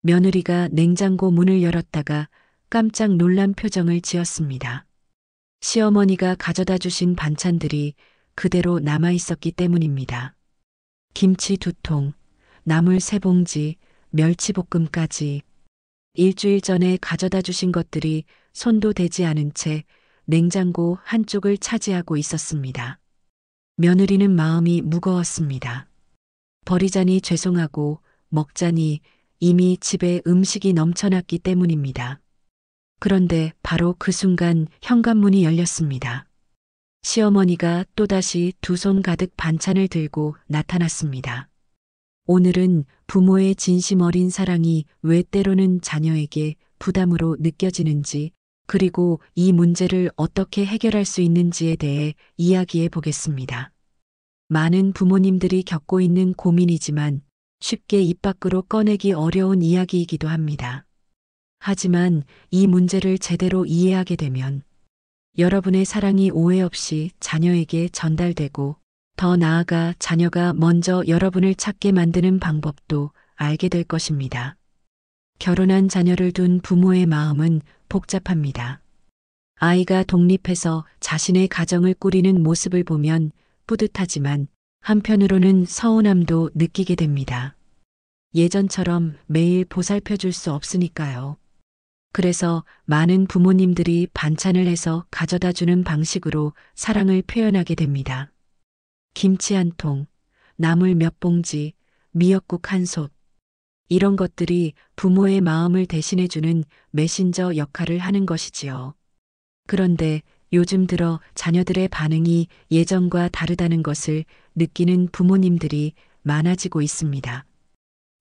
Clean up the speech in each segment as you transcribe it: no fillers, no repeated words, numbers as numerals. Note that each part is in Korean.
며느리가 냉장고 문을 열었다가 깜짝 놀란 표정을 지었습니다. 시어머니가 가져다 주신 반찬들이 그대로 남아 있었기 때문입니다. 김치 2통, 나물 3봉지, 멸치볶음까지. 일주일 전에 가져다 주신 것들이 손도 대지 않은 채 냉장고 한쪽을 차지하고 있었습니다. 며느리는 마음이 무거웠습니다. 버리자니 죄송하고 먹자니 이미 집에 음식이 넘쳐났기 때문입니다. 그런데 바로 그 순간 현관문이 열렸습니다. 시어머니가 또다시 2손 가득 반찬을 들고 나타났습니다. 오늘은 부모의 진심 어린 사랑이 왜 때로는 자녀에게 부담으로 느껴지는지, 그리고 이 문제를 어떻게 해결할 수 있는지에 대해 이야기해 보겠습니다. 많은 부모님들이 겪고 있는 고민이지만 쉽게 입 밖으로 꺼내기 어려운 이야기이기도 합니다. 하지만 이 문제를 제대로 이해하게 되면 여러분의 사랑이 오해 없이 자녀에게 전달되고, 더 나아가 자녀가 먼저 여러분을 찾게 만드는 방법도 알게 될 것입니다. 결혼한 자녀를 둔 부모의 마음은 복잡합니다. 아이가 독립해서 자신의 가정을 꾸리는 모습을 보면 뿌듯하지만 한편으로는 서운함도 느끼게 됩니다. 예전처럼 매일 보살펴 줄 수 없으니까요. 그래서 많은 부모님들이 반찬을 해서 가져다 주는 방식으로 사랑을 표현하게 됩니다. 김치 1통, 나물 몇 봉지, 미역국 1솥. 이런 것들이 부모의 마음을 대신해주는 메신저 역할을 하는 것이지요. 그런데 요즘 들어 자녀들의 반응이 예전과 다르다는 것을 느끼는 부모님들이 많아지고 있습니다.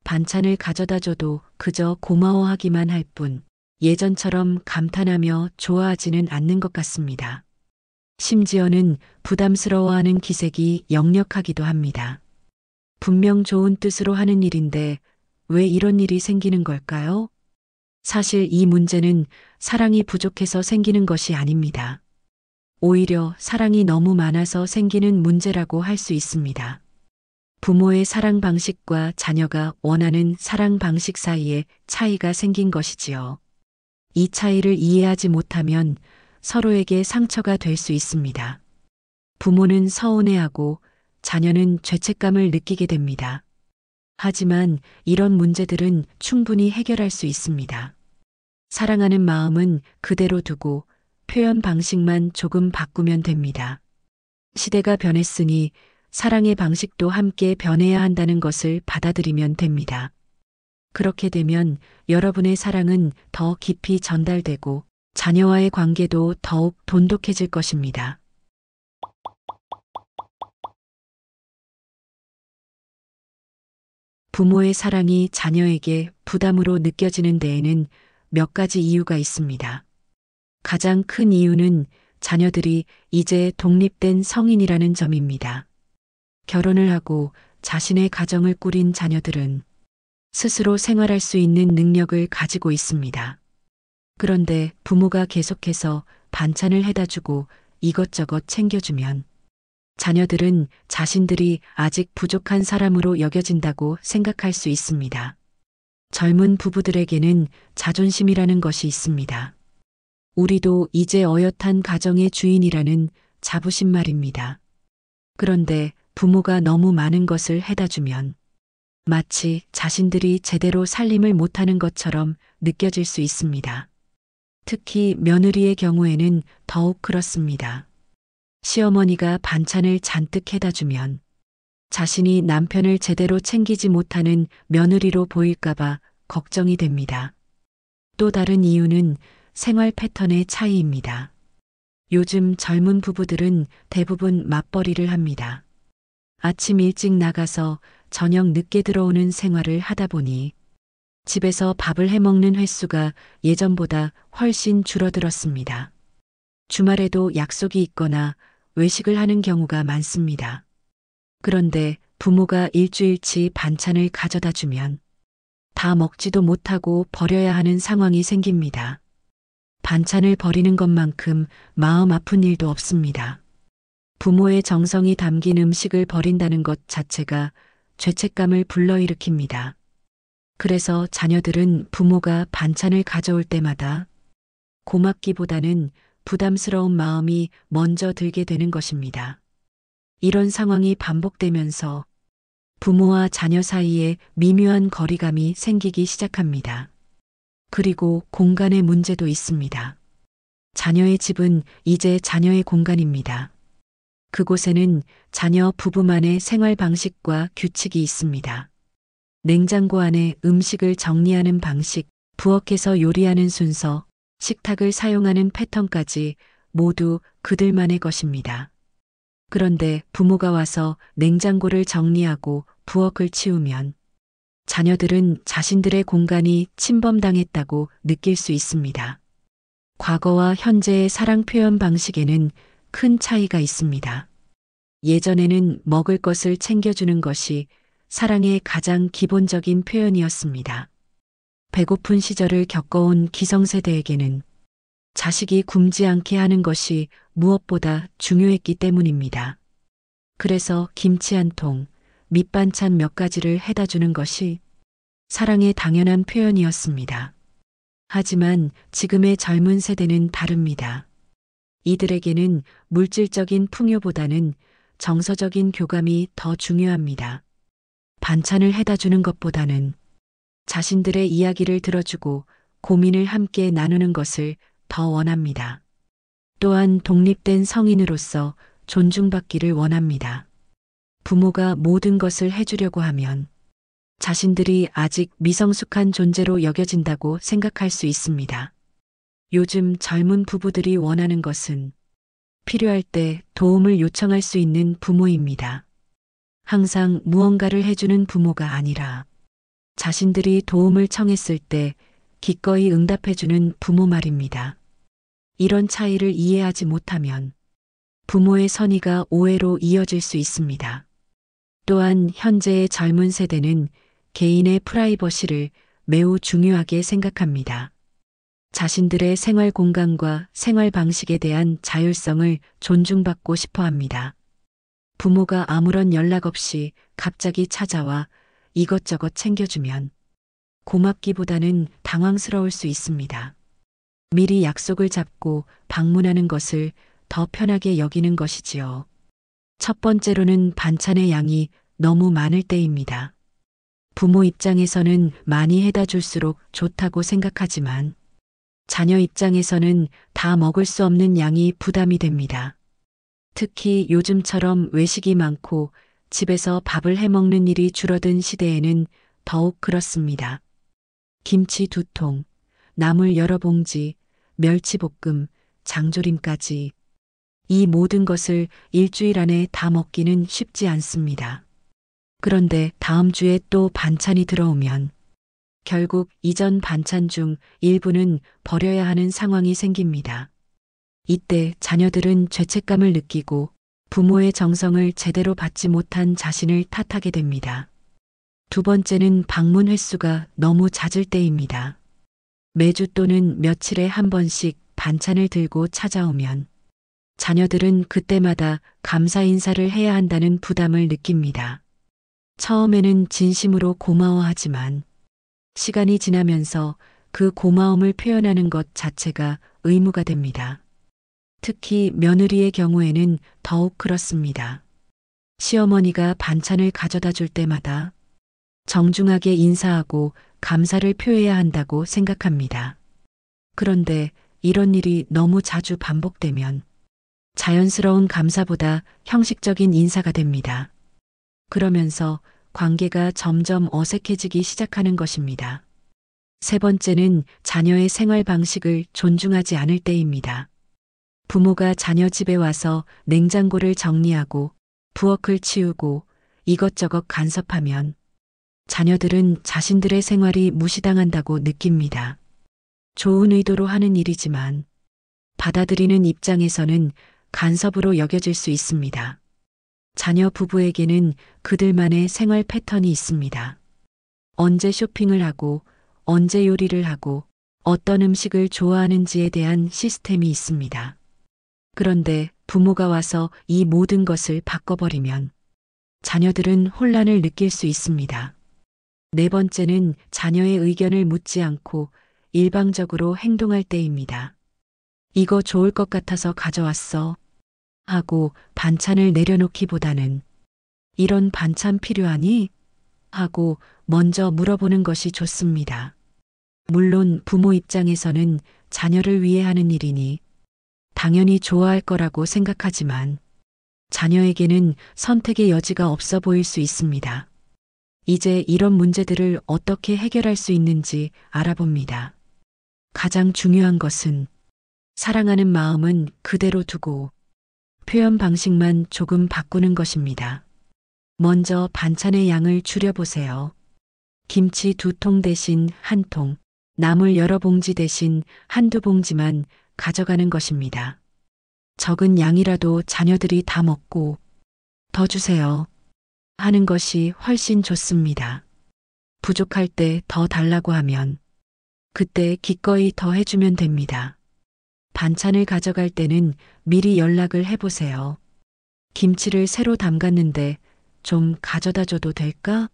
반찬을 가져다 줘도 그저 고마워하기만 할 뿐, 예전처럼 감탄하며 좋아하지는 않는 것 같습니다. 심지어는 부담스러워하는 기색이 역력하기도 합니다. 분명 좋은 뜻으로 하는 일인데 왜 이런 일이 생기는 걸까요? 사실 이 문제는 사랑이 부족해서 생기는 것이 아닙니다. 오히려 사랑이 너무 많아서 생기는 문제라고 할 수 있습니다. 부모의 사랑 방식과 자녀가 원하는 사랑 방식 사이에 차이가 생긴 것이지요. 이 차이를 이해하지 못하면 서로에게 상처가 될 수 있습니다. 부모는 서운해하고 자녀는 죄책감을 느끼게 됩니다. 하지만 이런 문제들은 충분히 해결할 수 있습니다. 사랑하는 마음은 그대로 두고 표현 방식만 조금 바꾸면 됩니다. 시대가 변했으니 사랑의 방식도 함께 변해야 한다는 것을 받아들이면 됩니다. 그렇게 되면 여러분의 사랑은 더 깊이 전달되고 자녀와의 관계도 더욱 돈독해질 것입니다. 부모의 사랑이 자녀에게 부담으로 느껴지는 데에는 몇 가지 이유가 있습니다. 가장 큰 이유는 자녀들이 이제 독립된 성인이라는 점입니다. 결혼을 하고 자신의 가정을 꾸린 자녀들은 스스로 생활할 수 있는 능력을 가지고 있습니다. 그런데 부모가 계속해서 반찬을 해다 주고 이것저것 챙겨주면 자녀들은 자신들이 아직 부족한 사람으로 여겨진다고 생각할 수 있습니다. 젊은 부부들에게는 자존심이라는 것이 있습니다. 우리도 이제 어엿한 가정의 주인이라는 자부심 말입니다. 그런데 부모가 너무 많은 것을 해다 주면 마치 자신들이 제대로 살림을 못하는 것처럼 느껴질 수 있습니다. 특히 며느리의 경우에는 더욱 그렇습니다. 시어머니가 반찬을 잔뜩 해다 주면 자신이 남편을 제대로 챙기지 못하는 며느리로 보일까봐 걱정이 됩니다. 또 다른 이유는 생활 패턴의 차이입니다. 요즘 젊은 부부들은 대부분 맞벌이를 합니다. 아침 일찍 나가서 저녁 늦게 들어오는 생활을 하다 보니 집에서 밥을 해 먹는 횟수가 예전보다 훨씬 줄어들었습니다. 주말에도 약속이 있거나 외식을 하는 경우가 많습니다. 그런데 부모가 일주일치 반찬을 가져다 주면 다 먹지도 못하고 버려야 하는 상황이 생깁니다. 반찬을 버리는 것만큼 마음 아픈 일도 없습니다. 부모의 정성이 담긴 음식을 버린다는 것 자체가 죄책감을 불러일으킵니다. 그래서 자녀들은 부모가 반찬을 가져올 때마다 고맙기보다는 부담스러운 마음이 먼저 들게 되는 것입니다. 이런 상황이 반복되면서 부모와 자녀 사이에 미묘한 거리감이 생기기 시작합니다. 그리고 공간의 문제도 있습니다. 자녀의 집은 이제 자녀의 공간입니다. 그곳에는 자녀 부부만의 생활 방식과 규칙이 있습니다. 냉장고 안에 음식을 정리하는 방식, 부엌에서 요리하는 순서, 식탁을 사용하는 패턴까지 모두 그들만의 것입니다. 그런데 부모가 와서 냉장고를 정리하고 부엌을 치우면 자녀들은 자신들의 공간이 침범당했다고 느낄 수 있습니다. 과거와 현재의 사랑 표현 방식에는 큰 차이가 있습니다. 예전에는 먹을 것을 챙겨주는 것이 사랑의 가장 기본적인 표현이었습니다. 배고픈 시절을 겪어온 기성세대에게는 자식이 굶지 않게 하는 것이 무엇보다 중요했기 때문입니다. 그래서 김치 한 통, 밑반찬 몇 가지를 해다 주는 것이 사랑의 당연한 표현이었습니다. 하지만 지금의 젊은 세대는 다릅니다. 이들에게는 물질적인 풍요보다는 정서적인 교감이 더 중요합니다. 반찬을 해다 주는 것보다는 자신들의 이야기를 들어주고 고민을 함께 나누는 것을 더 원합니다. 또한 독립된 성인으로서 존중받기를 원합니다. 부모가 모든 것을 해주려고 하면 자신들이 아직 미성숙한 존재로 여겨진다고 생각할 수 있습니다. 요즘 젊은 부부들이 원하는 것은 필요할 때 도움을 요청할 수 있는 부모입니다. 항상 무언가를 해주는 부모가 아니라 자신들이 도움을 청했을 때 기꺼이 응답해주는 부모 말입니다. 이런 차이를 이해하지 못하면 부모의 선의가 오해로 이어질 수 있습니다. 또한 현재의 젊은 세대는 개인의 프라이버시를 매우 중요하게 생각합니다. 자신들의 생활 공간과 생활 방식에 대한 자율성을 존중받고 싶어 합니다. 부모가 아무런 연락 없이 갑자기 찾아와 이것저것 챙겨주면 고맙기보다는 당황스러울 수 있습니다. 미리 약속을 잡고 방문하는 것을 더 편하게 여기는 것이지요. 첫 번째로는 반찬의 양이 너무 많을 때입니다. 부모 입장에서는 많이 해다 줄수록 좋다고 생각하지만 자녀 입장에서는 다 먹을 수 없는 양이 부담이 됩니다. 특히 요즘처럼 외식이 많고 집에서 밥을 해 먹는 일이 줄어든 시대에는 더욱 그렇습니다. 김치 2통, 나물 여러 봉지, 멸치볶음, 장조림까지 이 모든 것을 일주일 안에 다 먹기는 쉽지 않습니다. 그런데 다음 주에 또 반찬이 들어오면 결국 이전 반찬 중 일부는 버려야 하는 상황이 생깁니다. 이때 자녀들은 죄책감을 느끼고 부모의 정성을 제대로 받지 못한 자신을 탓하게 됩니다. 두 번째는 방문 횟수가 너무 잦을 때입니다. 매주 또는 며칠에 한 번씩 반찬을 들고 찾아오면 자녀들은 그때마다 감사 인사를 해야 한다는 부담을 느낍니다. 처음에는 진심으로 고마워하지만 시간이 지나면서 그 고마움을 표현하는 것 자체가 의무가 됩니다. 특히 며느리의 경우에는 더욱 그렇습니다. 시어머니가 반찬을 가져다 줄 때마다 정중하게 인사하고 감사를 표해야 한다고 생각합니다. 그런데 이런 일이 너무 자주 반복되면 자연스러운 감사보다 형식적인 인사가 됩니다. 그러면서 관계가 점점 어색해지기 시작하는 것입니다. 세 번째는 자녀의 생활 방식을 존중하지 않을 때입니다. 부모가 자녀 집에 와서 냉장고를 정리하고 부엌을 치우고 이것저것 간섭하면 자녀들은 자신들의 생활이 무시당한다고 느낍니다. 좋은 의도로 하는 일이지만 받아들이는 입장에서는 간섭으로 여겨질 수 있습니다. 자녀 부부에게는 그들만의 생활 패턴이 있습니다. 언제 쇼핑을 하고 언제 요리를 하고 어떤 음식을 좋아하는지에 대한 시스템이 있습니다. 그런데 부모가 와서 이 모든 것을 바꿔버리면 자녀들은 혼란을 느낄 수 있습니다. 네 번째는 자녀의 의견을 묻지 않고 일방적으로 행동할 때입니다. 이거 좋을 것 같아서 가져왔어. 하고 반찬을 내려놓기보다는 이런 반찬 필요하니? 하고 먼저 물어보는 것이 좋습니다. 물론 부모 입장에서는 자녀를 위해 하는 일이니 당연히 좋아할 거라고 생각하지만 자녀에게는 선택의 여지가 없어 보일 수 있습니다. 이제 이런 문제들을 어떻게 해결할 수 있는지 알아봅니다. 가장 중요한 것은 사랑하는 마음은 그대로 두고 표현 방식만 조금 바꾸는 것입니다. 먼저 반찬의 양을 줄여보세요. 김치 2통 대신 1통, 나물 여러 봉지 대신 한두 봉지만 가져가는 것입니다. 적은 양이라도 자녀들이 다 먹고 더 주세요 하는 것이 훨씬 좋습니다. 부족할 때 더 달라고 하면 그때 기꺼이 더 해주면 됩니다. 반찬을 가져갈 때는 미리 연락을 해보세요. 김치를 새로 담갔는데 좀 가져다 줘도 될까?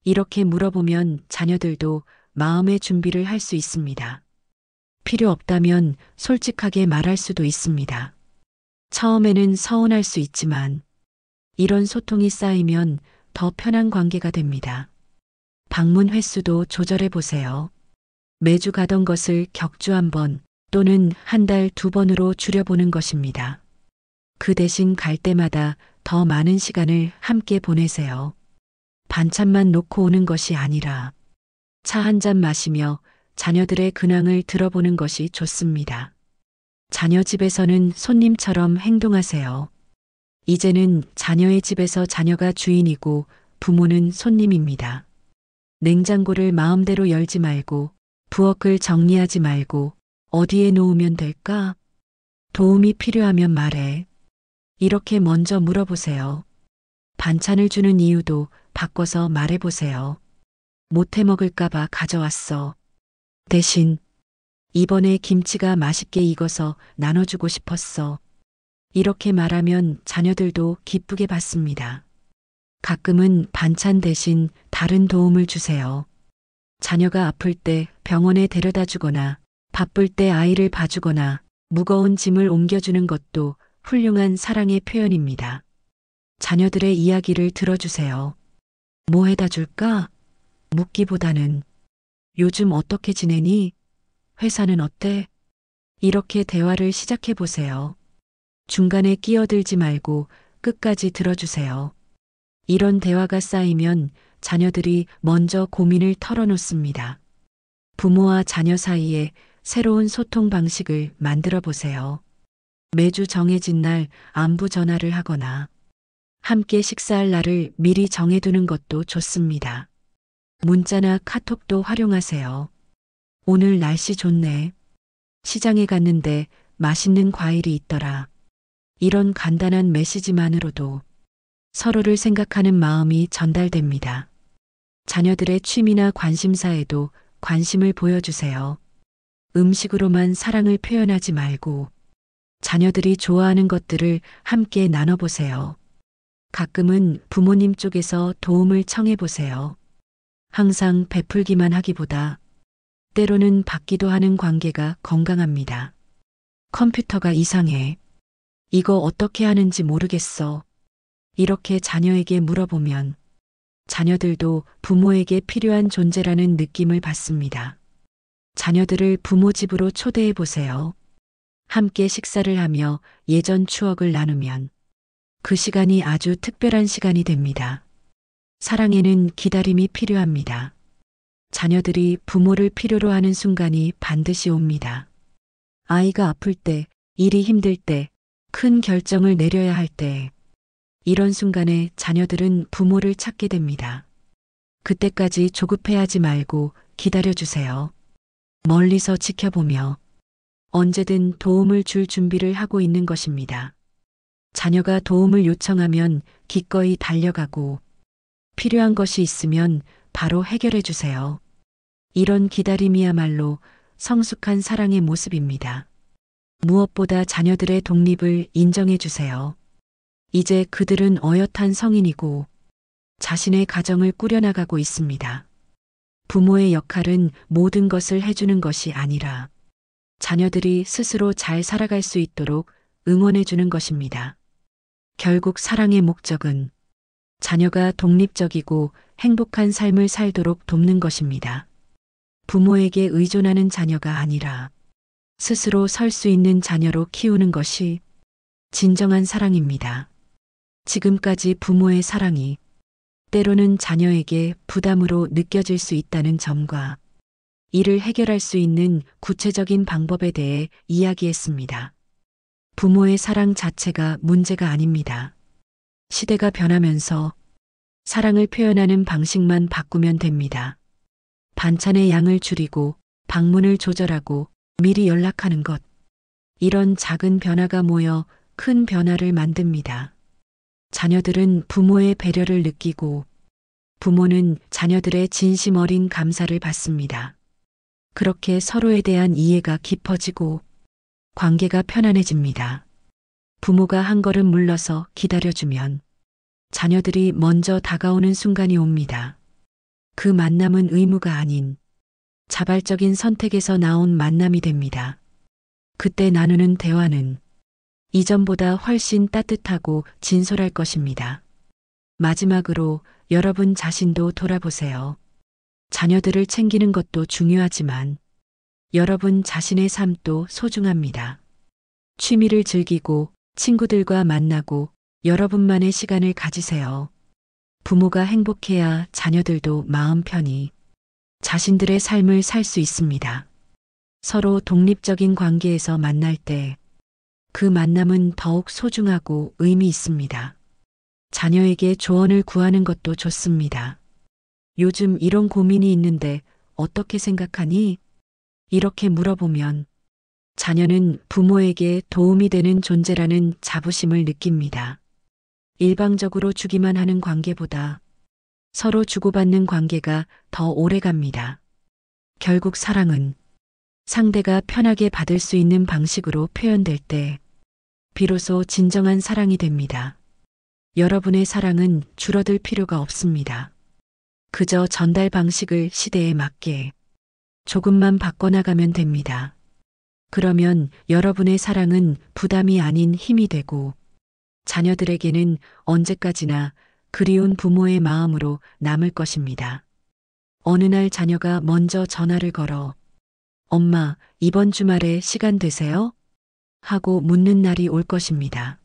이렇게 물어보면 자녀들도 마음의 준비를 할 수 있습니다. 필요 없다면 솔직하게 말할 수도 있습니다. 처음에는 서운할 수 있지만 이런 소통이 쌓이면 더 편한 관계가 됩니다. 방문 횟수도 조절해 보세요. 매주 가던 것을 격주 1번 또는 한 달 2번으로 줄여보는 것입니다. 그 대신 갈 때마다 더 많은 시간을 함께 보내세요. 반찬만 놓고 오는 것이 아니라 차 한 잔 마시며 자녀들의 근황을 들어보는 것이 좋습니다. 자녀 집에서는 손님처럼 행동하세요. 이제는 자녀의 집에서 자녀가 주인이고 부모는 손님입니다. 냉장고를 마음대로 열지 말고 부엌을 정리하지 말고 어디에 놓으면 될까? 도움이 필요하면 말해. 이렇게 먼저 물어보세요. 반찬을 주는 이유도 바꿔서 말해보세요. 못해 먹을까봐 가져왔어. 대신 이번에 김치가 맛있게 익어서 나눠주고 싶었어. 이렇게 말하면 자녀들도 기쁘게 받습니다. 가끔은 반찬 대신 다른 도움을 주세요. 자녀가 아플 때 병원에 데려다 주거나 바쁠 때 아이를 봐주거나 무거운 짐을 옮겨주는 것도 훌륭한 사랑의 표현입니다. 자녀들의 이야기를 들어주세요. 뭐 해다 줄까? 묻기보다는 요즘 어떻게 지내니? 회사는 어때? 이렇게 대화를 시작해 보세요. 중간에 끼어들지 말고 끝까지 들어주세요. 이런 대화가 쌓이면 자녀들이 먼저 고민을 털어놓습니다. 부모와 자녀 사이에 새로운 소통 방식을 만들어 보세요. 매주 정해진 날 안부 전화를 하거나 함께 식사할 날을 미리 정해두는 것도 좋습니다. 문자나 카톡도 활용하세요. 오늘 날씨 좋네. 시장에 갔는데 맛있는 과일이 있더라. 이런 간단한 메시지만으로도 서로를 생각하는 마음이 전달됩니다. 자녀들의 취미나 관심사에도 관심을 보여주세요. 음식으로만 사랑을 표현하지 말고 자녀들이 좋아하는 것들을 함께 나눠보세요. 가끔은 부모님 쪽에서 도움을 청해보세요. 항상 베풀기만 하기보다 때로는 받기도 하는 관계가 건강합니다. 컴퓨터가 이상해. 이거 어떻게 하는지 모르겠어. 이렇게 자녀에게 물어보면 자녀들도 부모에게 필요한 존재라는 느낌을 받습니다. 자녀들을 부모 집으로 초대해 보세요. 함께 식사를 하며 예전 추억을 나누면 그 시간이 아주 특별한 시간이 됩니다. 사랑에는 기다림이 필요합니다. 자녀들이 부모를 필요로 하는 순간이 반드시 옵니다. 아이가 아플 때, 일이 힘들 때, 큰 결정을 내려야 할 때, 이런 순간에 자녀들은 부모를 찾게 됩니다. 그때까지 조급해하지 말고 기다려주세요. 멀리서 지켜보며 언제든 도움을 줄 준비를 하고 있는 것입니다. 자녀가 도움을 요청하면 기꺼이 달려가고 필요한 것이 있으면 바로 해결해 주세요. 이런 기다림이야말로 성숙한 사랑의 모습입니다. 무엇보다 자녀들의 독립을 인정해 주세요. 이제 그들은 어엿한 성인이고 자신의 가정을 꾸려나가고 있습니다. 부모의 역할은 모든 것을 해주는 것이 아니라 자녀들이 스스로 잘 살아갈 수 있도록 응원해 주는 것입니다. 결국 사랑의 목적은 자녀가 독립적이고 행복한 삶을 살도록 돕는 것입니다. 부모에게 의존하는 자녀가 아니라 스스로 설 수 있는 자녀로 키우는 것이 진정한 사랑입니다. 지금까지 부모의 사랑이 때로는 자녀에게 부담으로 느껴질 수 있다는 점과 이를 해결할 수 있는 구체적인 방법에 대해 이야기했습니다. 부모의 사랑 자체가 문제가 아닙니다. 시대가 변하면서 사랑을 표현하는 방식만 바꾸면 됩니다. 반찬의 양을 줄이고 방문을 조절하고 미리 연락하는 것. 이런 작은 변화가 모여 큰 변화를 만듭니다. 자녀들은 부모의 배려를 느끼고 부모는 자녀들의 진심 어린 감사를 받습니다. 그렇게 서로에 대한 이해가 깊어지고 관계가 편안해집니다. 부모가 한 걸음 물러서 기다려주면 자녀들이 먼저 다가오는 순간이 옵니다. 그 만남은 의무가 아닌 자발적인 선택에서 나온 만남이 됩니다. 그때 나누는 대화는 이전보다 훨씬 따뜻하고 진솔할 것입니다. 마지막으로 여러분 자신도 돌아보세요. 자녀들을 챙기는 것도 중요하지만 여러분 자신의 삶도 소중합니다. 취미를 즐기고 친구들과 만나고 여러분만의 시간을 가지세요. 부모가 행복해야 자녀들도 마음 편히 자신들의 삶을 살 수 있습니다. 서로 독립적인 관계에서 만날 때 그 만남은 더욱 소중하고 의미 있습니다. 자녀에게 조언을 구하는 것도 좋습니다. 요즘 이런 고민이 있는데 어떻게 생각하니? 이렇게 물어보면 자녀는 부모에게 도움이 되는 존재라는 자부심을 느낍니다. 일방적으로 주기만 하는 관계보다 서로 주고받는 관계가 더 오래 갑니다. 결국 사랑은 상대가 편하게 받을 수 있는 방식으로 표현될 때 비로소 진정한 사랑이 됩니다. 여러분의 사랑은 줄어들 필요가 없습니다. 그저 전달 방식을 시대에 맞게 조금만 바꿔나가면 됩니다. 그러면 여러분의 사랑은 부담이 아닌 힘이 되고 자녀들에게는 언제까지나 그리운 부모의 마음으로 남을 것입니다. 어느 날 자녀가 먼저 전화를 걸어 엄마, 이번 주말에 시간 되세요? 하고 묻는 날이 올 것입니다.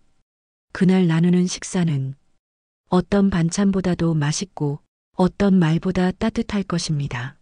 그날 나누는 식사는 어떤 반찬보다도 맛있고 어떤 말보다 따뜻할 것입니다.